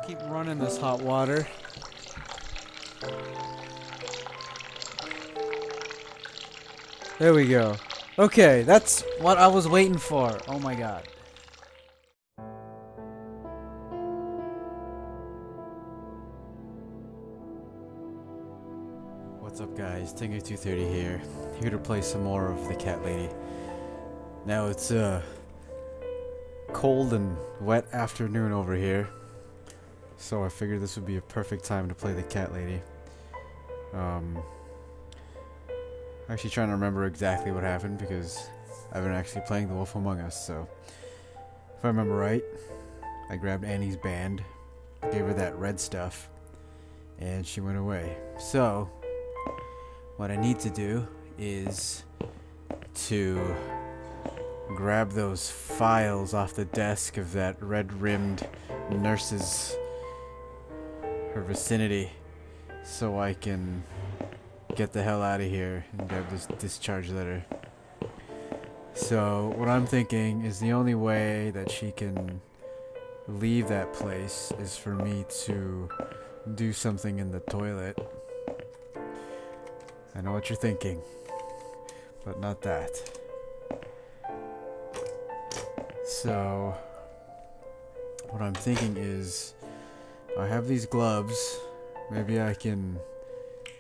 Keep running this hot water. There we go. Okay, that's what I was waiting for. Oh my god. What's up guys, Tinker230 here to play some more of the Cat Lady. Now it's a cold and wet afternoon over here, so I figured this would be a perfect time to play the Cat Lady. Actually trying to remember exactly what happened because I've been actually playing The Wolf Among Us, so if I remember right, I grabbed Annie's band, gave her that red stuff, and she went away. So what I need to do is to grab those files off the desk of that red-rimmed nurse's her vicinity so I can get the hell out of here and grab this discharge letter. So what I'm thinking is the only way that she can leave that place is for me to do something in the toilet. I know what you're thinking, but not that. So what I'm thinking is I have these gloves. Maybe I can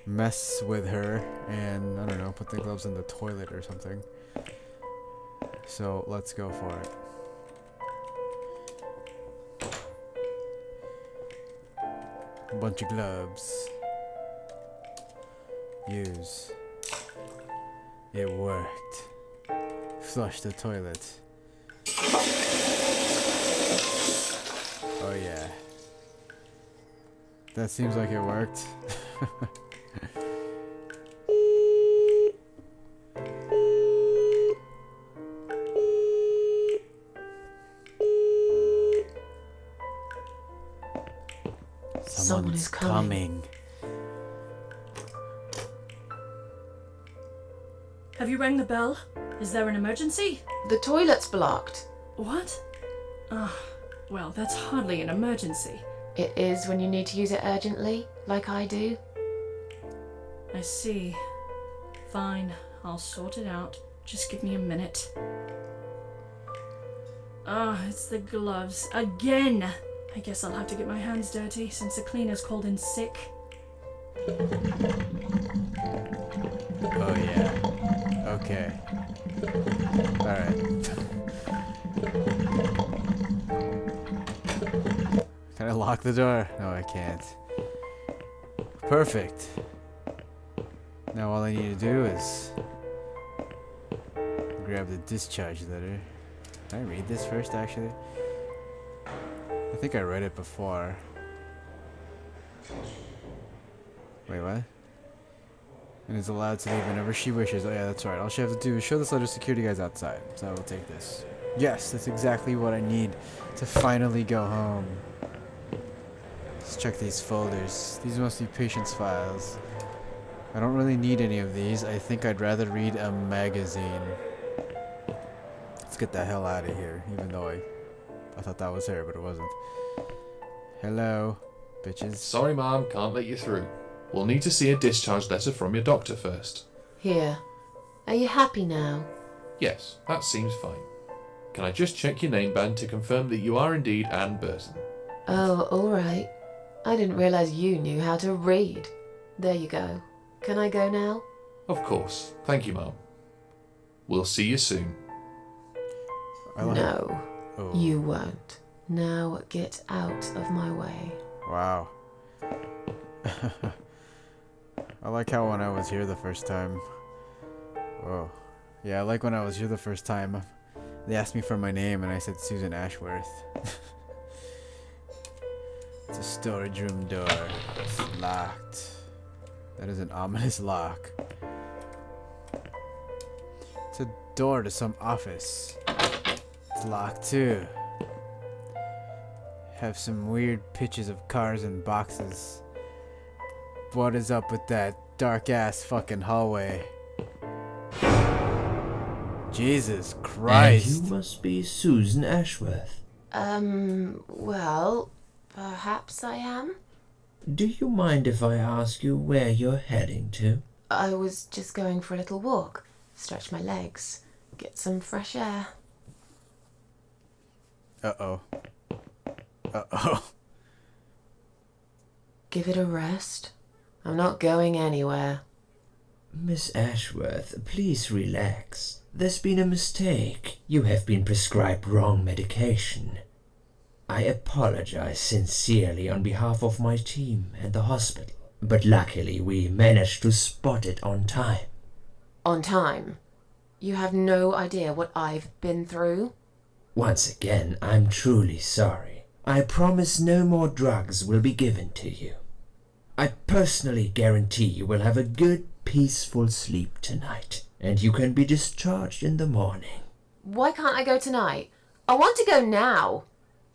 mess with her and, I don't know, put the gloves in the toilet or something. So let's go for it. A bunch of gloves. Use. It worked. Flush the toilet. Oh yeah. That seems like it worked. Someone is coming. Have you rang the bell? Is there an emergency? The toilet's blocked. What? Well, that's hardly an emergency. It is when you need to use it urgently, like I do. I see. Fine, I'll sort it out. Just give me a minute. It's the gloves. Again! I guess I'll have to get my hands dirty since the cleaner's called in sick. Oh yeah. Okay. Alright. Can I lock the door? No, I can't. Perfect. Now all I need to do is grab the discharge letter. Can I read this first, actually? I think I read it before. Wait, what? And is allowed to leave whenever she wishes. Oh yeah, that's right. All she has to do is show this letter to security guys outside. So I will take this. Yes, that's exactly what I need to finally go home. Let's check these folders. These must be patient's files. I don't really need any of these. I think I'd rather read a magazine. Let's get the hell out of here, even though I thought that was her, but it wasn't. Hello, bitches. Sorry, Mom, can't let you through. We'll need to see a discharge letter from your doctor first. Here. Are you happy now? Yes, that seems fine. Can I just check your name band to confirm that you are indeed Anne Burton? Oh, alright. I didn't realise you knew how to read. There you go. Can I go now? Of course. Thank you, Mom. We'll see you soon. No, Oh. you won't. Now get out of my way. Wow. I like how when I was here the first time. Whoa. Yeah, I like when I was here the first time. They asked me for my name and I said Susan Ashworth. It's a storage room door. It's locked. That is an ominous lock. It's a door to some office. It's locked too. Have some weird pictures of cars and boxes. What is up with that dark ass fucking hallway? Jesus Christ. And you must be Susan Ashworth. Well, Perhaps I am. Do you mind if I ask you where you're heading to? I was just going for a little walk, stretch my legs, get some fresh air. Uh-oh. Uh-oh. Give it a rest. I'm not going anywhere. Miss Ashworth, please relax. There's been a mistake. You have been prescribed wrong medication. I apologize sincerely on behalf of my team and the hospital, but luckily we managed to spot it on time. On time? You have no idea what I've been through? Once again, I'm truly sorry. I promise no more drugs will be given to you. I personally guarantee you will have a good, peaceful sleep tonight, and you can be discharged in the morning. Why can't I go tonight? I want to go now.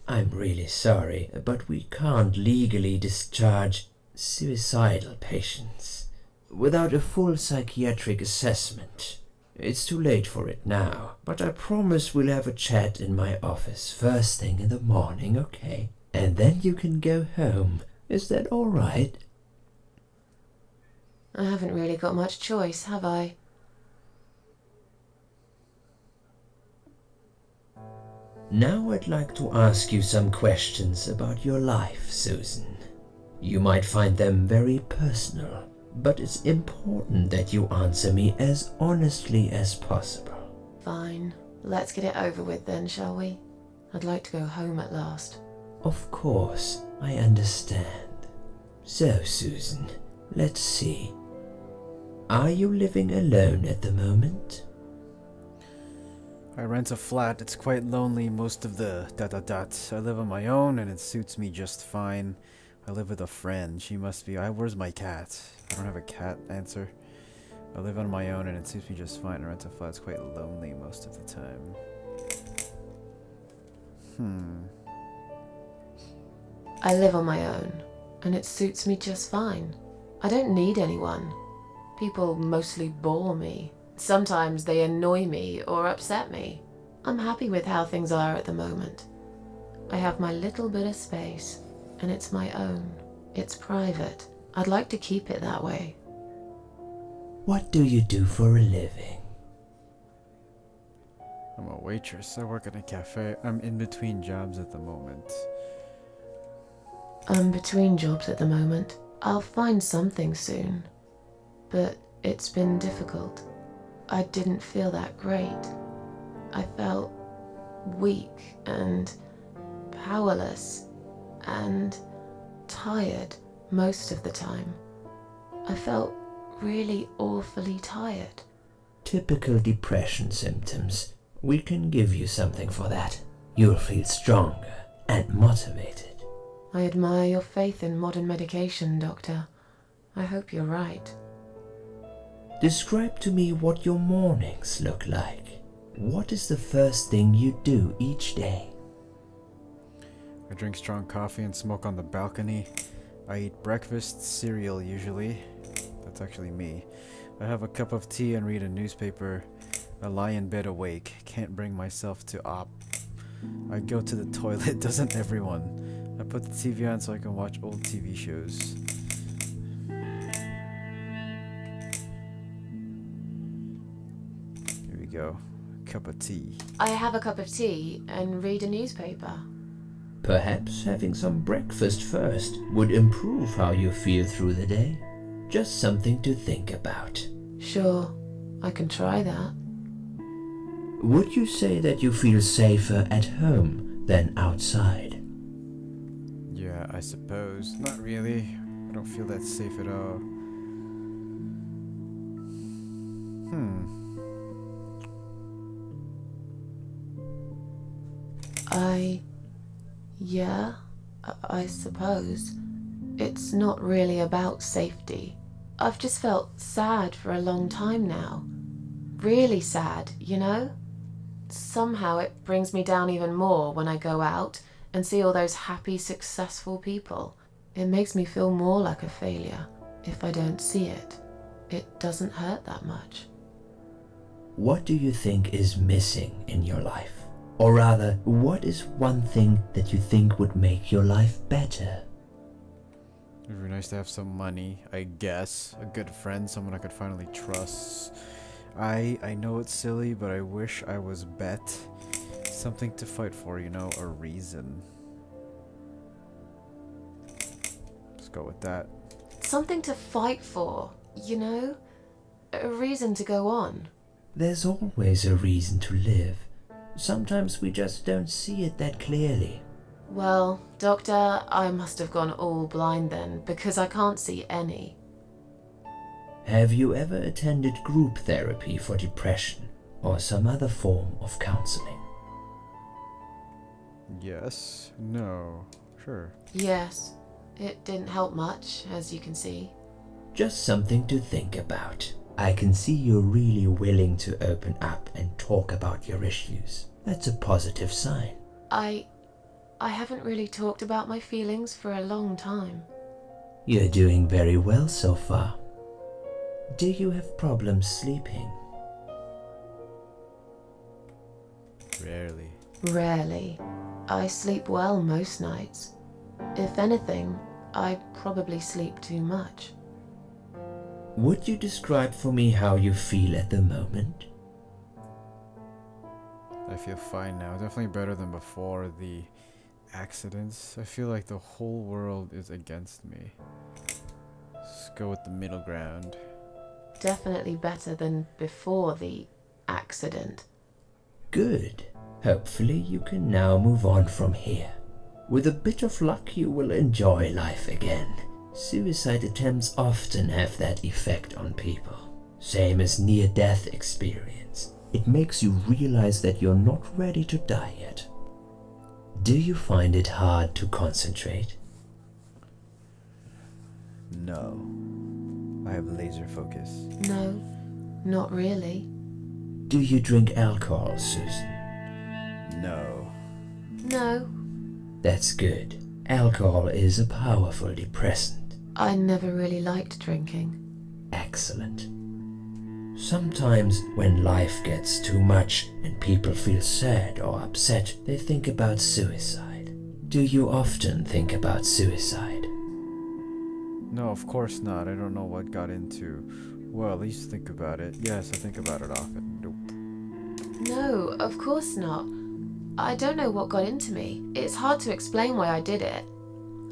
I'm really sorry, but we can't legally discharge suicidal patients without a full psychiatric assessment. It's too late for it now, but I promise we'll have a chat in my office first thing in the morning, okay? And then you can go home. Is that all right? I haven't really got much choice, have I? Now I'd like to ask you some questions about your life, Susan. You might find them very personal, but it's important that you answer me as honestly as possible. Fine. Let's get it over with then, shall we? I'd like to go home at last. Of course, I understand. So, Susan, let's see. Are you living alone at the moment? I rent a flat. It's quite lonely most of the ... I live on my own and it suits me just fine. I live with a friend. She must be... where's my cat? I don't have a cat. Answer. I live on my own and it suits me just fine. I rent a flat. It's quite lonely most of the time. I live on my own, and it suits me just fine. I don't need anyone. People mostly bore me. Sometimes they annoy me or upset me. I'm happy with how things are at the moment. I have my little bit of space, and it's my own. It's private. I'd like to keep it that way. What do you do for a living? I'm a waitress. I work at a cafe. I'm in between jobs at the moment. I'm between jobs at the moment. I'll find something soon. But it's been difficult. I didn't feel that great. I felt weak and powerless and tired most of the time. I felt really awfully tired. Typical depression symptoms. We can give you something for that. You'll feel stronger and motivated. I admire your faith in modern medication, Doctor. I hope you're right. Describe to me what your mornings look like. What is the first thing you do each day? I drink strong coffee and smoke on the balcony. I eat breakfast, cereal usually. That's actually me. I have a cup of tea and read a newspaper. I lie in bed awake. Can't bring myself to op. I go to the toilet, doesn't everyone? I put the TV on so I can watch old TV shows. Here we go. Cup of tea. I have a cup of tea and read a newspaper. Perhaps having some breakfast first would improve how you feel through the day. Just something to think about. Sure, I can try that. Would you say that you feel safer at home than outside? Yeah, I suppose. Not really. I don't feel that safe at all. Yeah, I suppose. It's not really about safety. I've just felt sad for a long time now. Really sad, you know? Somehow it brings me down even more when I go out and see all those happy, successful people. It makes me feel more like a failure. If I don't see it, it doesn't hurt that much. What do you think is missing in your life? Or rather, what is one thing that you think would make your life better? It'd be nice to have some money, I guess. A good friend, someone I could finally trust. I know it's silly, but I wish I was Bet. Something to fight for, you know, a reason. Let's go with that. Something to fight for, you know? A reason to go on. There's always a reason to live. Sometimes we just don't see it that clearly. Well, Doctor, I must have gone all blind then, because I can't see any. Have you ever attended group therapy for depression or some other form of counseling? Yes. No. Sure. Yes, it didn't help much, as you can see. Just something to think about. I can see you're really willing to open up and talk about your issues. That's a positive sign. I haven't really talked about my feelings for a long time. You're doing very well so far. Do you have problems sleeping? Rarely. Rarely. I sleep well most nights. If anything, I probably sleep too much. Would you describe for me how you feel at the moment? I feel fine now. Definitely better than before the accidents. I feel like the whole world is against me. Let's go with the middle ground. Definitely better than before the accident. Good. Hopefully you can now move on from here. With a bit of luck you will enjoy life again. Suicide attempts often have that effect on people. Same as near-death experience. It makes you realize that you're not ready to die yet. Do you find it hard to concentrate? No. I have laser focus. No, not really. Do you drink alcohol, Susan? No. No, That's good. Alcohol is a powerful depressant. I never really liked drinking. Excellent. Sometimes when life gets too much and people feel sad or upset, they think about suicide. Do you often think about suicide? No, of course not. I don't know what got into. Well, at least think about it. Yes, I think about it often. Nope. No, of course not. I don't know what got into me. It's hard to explain why I did it.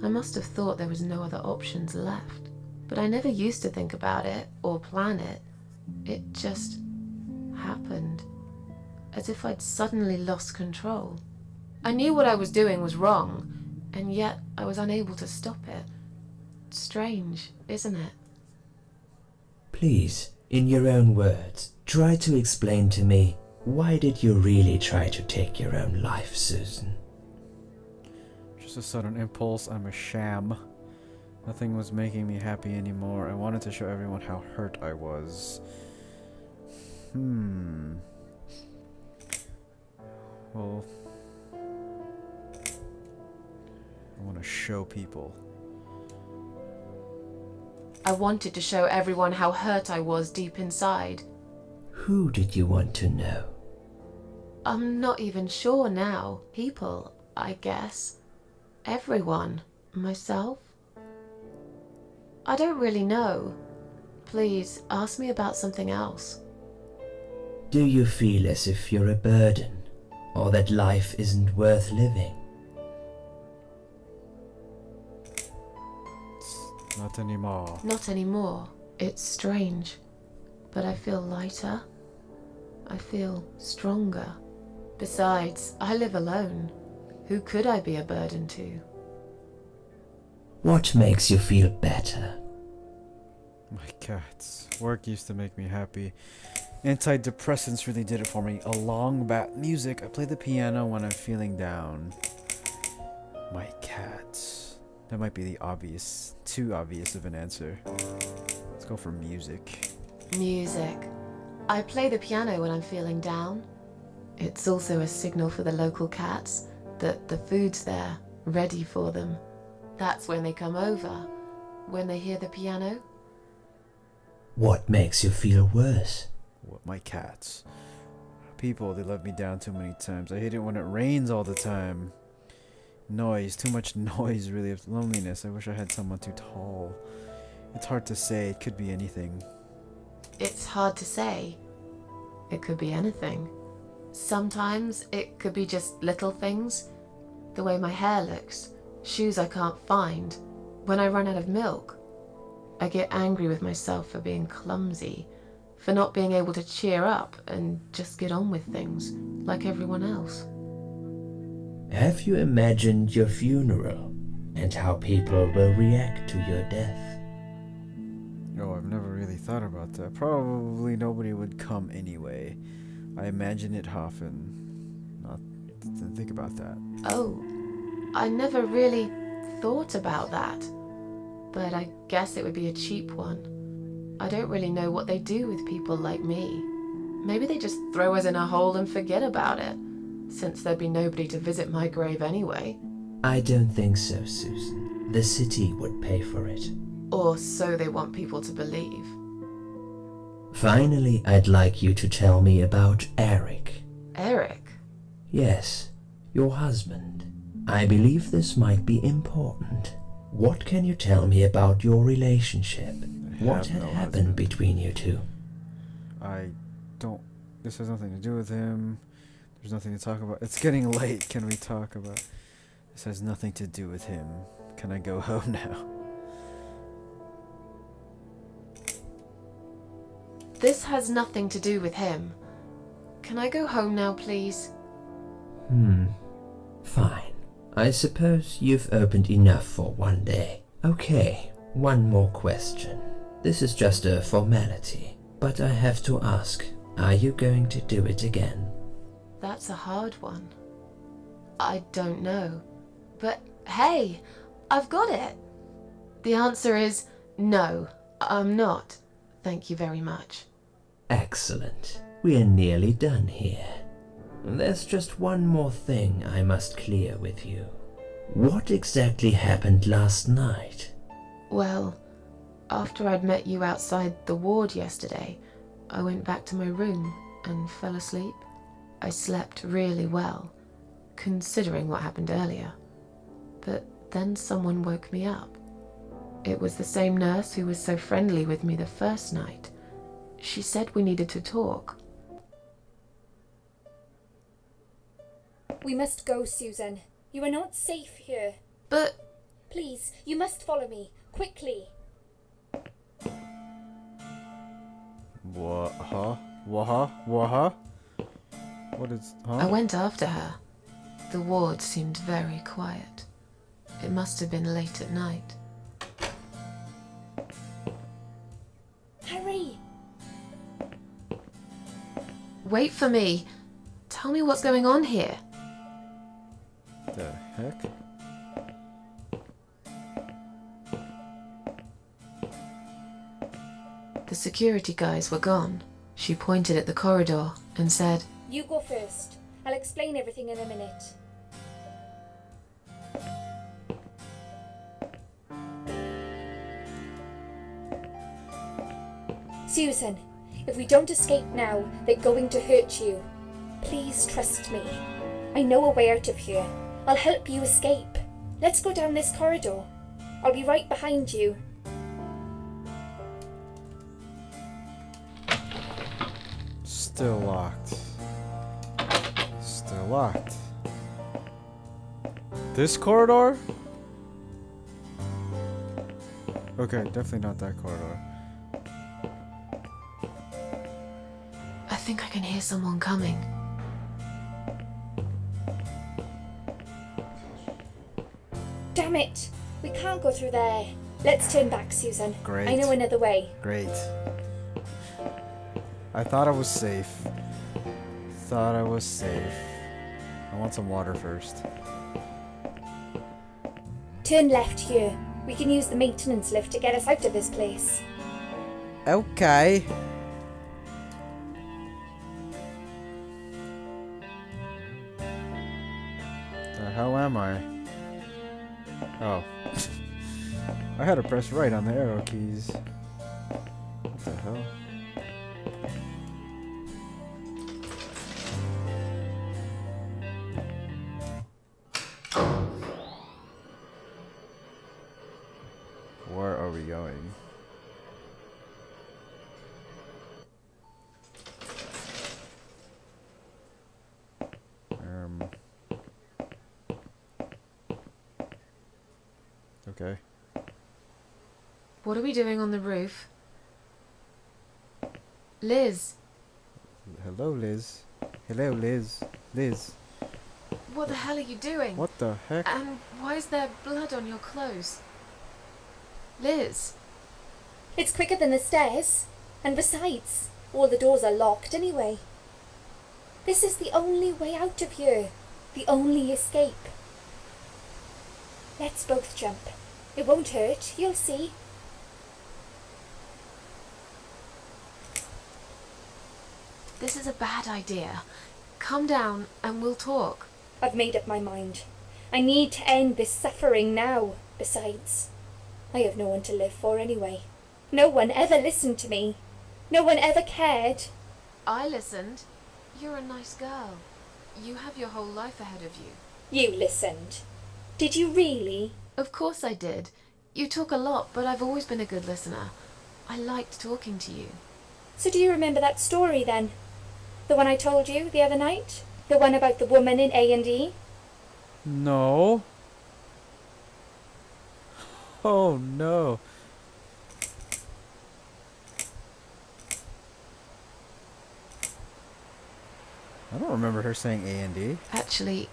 I must have thought there was no other options left. But I never used to think about it or plan it. It just happened. As if I'd suddenly lost control. I knew what I was doing was wrong, and yet I was unable to stop it. Strange, isn't it? Please, in your own words, try to explain to me, why did you really try to take your own life, Susan? Just a sudden impulse. I'm a sham. Nothing was making me happy anymore. I wanted to show everyone how hurt I was. Well, I want to show people. I wanted to show everyone how hurt I was deep inside. Who did you want to know? I'm not even sure now. People, I guess. Everyone. Myself. I don't really know. Please, ask me about something else. Do you feel as if you're a burden, or that life isn't worth living? Not anymore. Not anymore. It's strange. But I feel lighter. I feel stronger. Besides, I live alone. Who could I be a burden to? What makes you feel better? My cats. Work used to make me happy. Antidepressants really did it for me. Along bat music. I play the piano when I'm feeling down. My cats. That might be the obvious, too obvious of an answer. Let's go for music. Music. I play the piano when I'm feeling down. It's also a signal for the local cats that the food's there, ready for them. That's when they come over, when they hear the piano. What makes you feel worse? What, my cats. people. They let me down too many times. I hate it when it rains all the time. Noise. Too much noise, really. Loneliness. I wish I had someone too tall. It's hard to say. It could be anything. It's hard to say. It could be anything. Sometimes it could be just little things. The way my hair looks, shoes I can't find, when I run out of milk. I get angry with myself for being clumsy, for not being able to cheer up and just get on with things like everyone else. Have you imagined your funeral and how people will react to your death? Oh, I've never really thought about that. Probably nobody would come anyway. I imagine it often. Not to think about that. Oh, I never really thought about that. But I guess it would be a cheap one. I don't really know what they do with people like me. Maybe they just throw us in a hole and forget about it, since there'd be nobody to visit my grave anyway. I don't think so, Susan. The city would pay for it. Or so they want people to believe. Finally, I'd like you to tell me about Eric. Eric? Yes, your husband. I believe this might be important. What can you tell me about your relationship? What had happened between you two? I don't... This has nothing to do with him. There's nothing to talk about. It's getting late. Can we talk about... This has nothing to do with him. Can I go home now? This has nothing to do with him. Can I go home now, please? Fine. I suppose you've opened enough for one day. Okay, one more question. This is just a formality, but I have to ask, are you going to do it again? That's a hard one. I don't know. But hey, I've got it. The answer is no, I'm not. Thank you very much. Excellent. We're nearly done here. There's just one more thing I must clear with you. What exactly happened last night? Well, after I'd met you outside the ward yesterday, I went back to my room and fell asleep. I slept really well, considering what happened earlier. But then someone woke me up. It was the same nurse who was so friendly with me the first night. She said we needed to talk. We must go, Susan. You are not safe here. But Please, you must follow me. Quickly. What? Huh? What? What is... Huh? I went after her. The ward seemed very quiet. It must have been late at night. Hurry! Wait for me. Tell me what's going on here. The heck? The security guys were gone. She pointed at the corridor and said, You go first. I'll explain everything in a minute. Susan, if we don't escape now, they're going to hurt you. Please trust me. I know a way out of here. I'll help you escape. Let's go down this corridor. I'll be right behind you. Still locked. Still locked. This corridor? Okay, definitely not that corridor. I think I can hear someone coming. Damn it! We can't go through there. Let's turn back, Susan. Great. I know another way. Great. I thought I was safe. I want some water first. Turn left here. We can use the maintenance lift to get us out of this place. Okay. The hell am I? Oh. I had to press right on the arrow keys. What the hell? Okay. What are we doing on the roof? Liz, Hello, Liz. Hello, Liz. Liz. what the hell are you doing? What the heck? And why is there blood on your clothes? Liz, It's quicker than the stairs. And besides, all the doors are locked anyway. This is the only way out of here. The only escape. Let's both jump. It won't hurt, you'll see. this is a bad idea. Calm down and we'll talk. I've made up my mind. I need to end this suffering now. Besides, I have no one to live for anyway. No one ever listened to me. No one ever cared. I listened. You're a nice girl. You have your whole life ahead of you. You listened. Did you really? Of course I did. You talk a lot, but I've always been a good listener. I liked talking to you. So do you remember that story then? The one I told you the other night? The one about the woman in A&E? No. Oh no. I don't remember her saying A&D. Actually,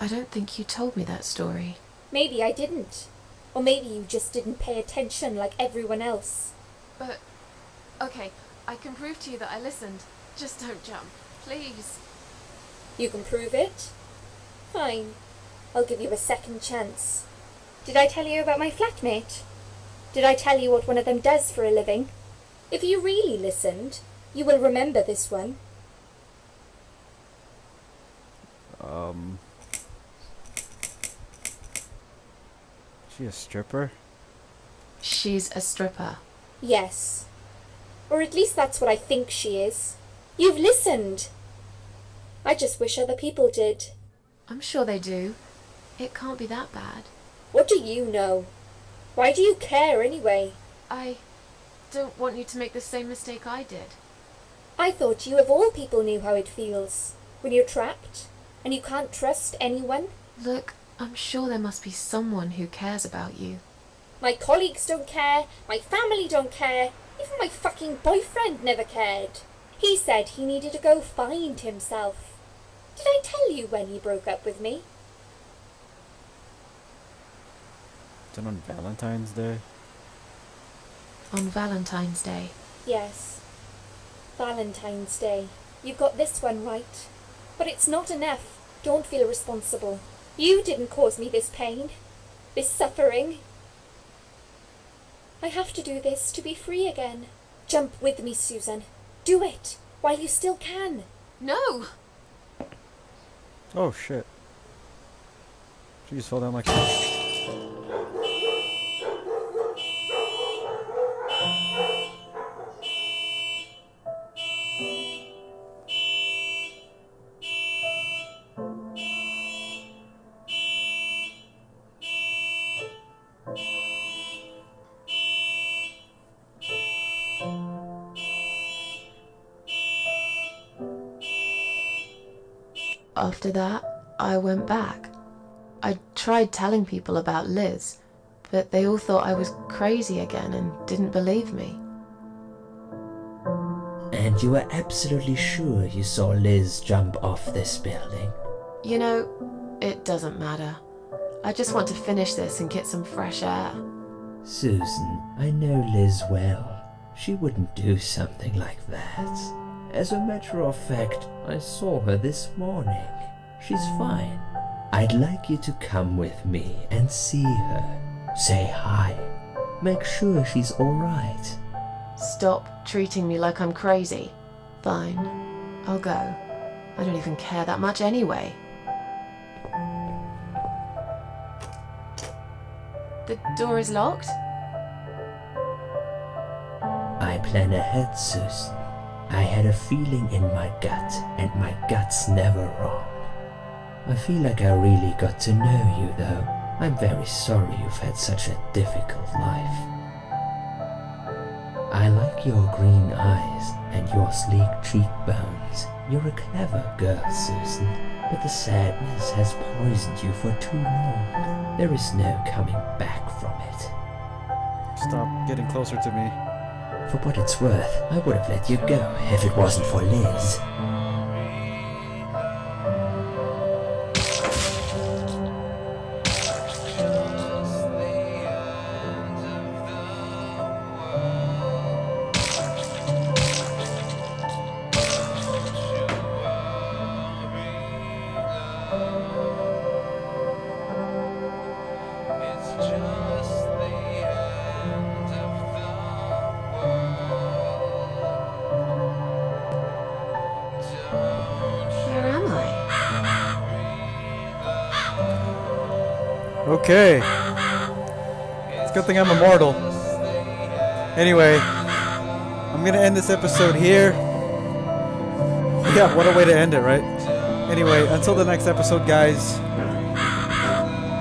I don't think you told me that story. Maybe I didn't. Or maybe you just didn't pay attention like everyone else. But, okay, I can prove to you that I listened. Just don't jump, please. You can prove it? Fine. I'll give you a second chance. Did I tell you about my flatmate? Did I tell you what one of them does for a living? If you really listened, you will remember this one. She a stripper? She's a stripper. Yes. Or at least that's what I think she is. You've listened. I just wish other people did. I'm sure they do. It can't be that bad. What do you know? Why do you care anyway? I don't want you to make the same mistake I did. I thought you of all people knew how it feels. When you're trapped, and you can't trust anyone. Look, I'm sure there must be someone who cares about you. My colleagues don't care, my family don't care, even my fucking boyfriend never cared. He said he needed to go find himself. Did I tell you when he broke up with me? Is it on Valentine's Day? On Valentine's Day. Yes. Valentine's Day. You've got this one right. But it's not enough. Don't feel responsible. You didn't cause me this pain. This suffering. I have to do this to be free again. Jump with me, Susan. Do it, while you still can. No! Oh shit. She just fell down like After that, I went back. I tried telling people about Liz, but they all thought I was crazy again and didn't believe me. And you were absolutely sure you saw Liz jump off this building? You know, it doesn't matter. I just want to finish this and get some fresh air. Susan, I know Liz well. She wouldn't do something like that. As a matter of fact, I saw her this morning. She's fine. I'd like you to come with me and see her. Say hi. Make sure she's alright. Stop treating me like I'm crazy. Fine, I'll go. I don't even care that much anyway. The door is locked? I plan ahead, Susan. I had a feeling in my gut, and my gut's never wrong. I feel like I really got to know you, though. I'm very sorry you've had such a difficult life. I like your green eyes and your sleek cheekbones. You're a clever girl, Susan, but the sadness has poisoned you for too long. There is no coming back from Stop getting closer to me. For what it's worth, I would have let you go if it wasn't for Liz. Where am I? Okay. It's a good thing I'm immortal. Anyway, I'm gonna end this episode here. Yeah, what a way to end it, right? Anyway, until the next episode, guys.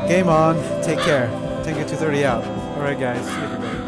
Game on. Take care. Take it 230 out. Alright, guys. See you, everybody.